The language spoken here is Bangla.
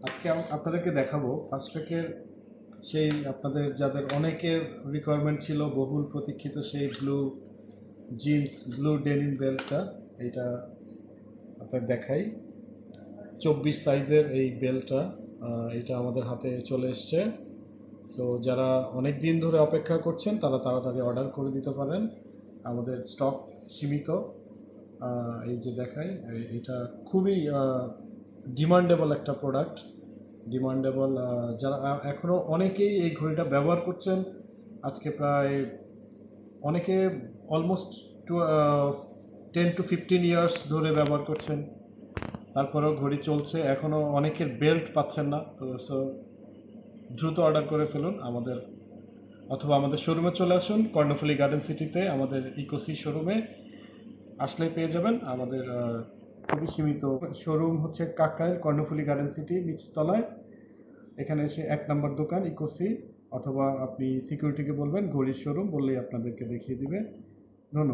আজকে আপনাদেরকে দেখাবো ফাস্টট্র্যাকের সেই আপনাদের যাদের অনেকের রিকোয়ারমেন্ট ছিল বহুল প্রতীক্ষিত সেই ব্লু ডেনিম বেল্টটা। এইটা আপনাদের দেখাই 24 সাইজের এই বেল্টটা। এটা আমাদের হাতে চলে এসছে। সো যারা অনেক দিন ধরে অপেক্ষা করছেন তারা তাড়াতাড়ি অর্ডার করে দিতে পারেন, আমাদের স্টক সীমিত। এই যে দেখাই, এটা খুবই ডিমান্ডেবল একটা প্রোডাক্ট। ডিমান্ডেবল, যারা এখনও অনেকেই এই ঘড়িটা ব্যবহার করছেন। আজকে প্রায় অনেকে অলমোস্ট 10 to 15 ইয়ার্স ধরে ব্যবহার করছেন, তারপরেও ঘড়ি চলছে। এখনও অনেকের বেল্ট পাচ্ছেন না, তো সো দ্রুত অর্ডার করে ফেলুন আমাদের, অথবা আমাদের শোরুমে চলে আসুন কর্ণফুলী গার্ডেন সিটিতে। আমাদের ইকোসি শোরুমে আসলেই পেয়ে যাবেন। আমাদের খুবই সীমিত শোরুম হচ্ছে কাকরাইল কর্ণফুলী গার্ডেন সিটি নিচতলায়। এখানে এসে 1 নম্বর দোকান ইকোসি, অথবা আপনি সিকিউরিটিকে বলবেন ঘড়ির শোরুম বললেই আপনাদেরকে দেখিয়ে দিবে। ধন্যবাদ।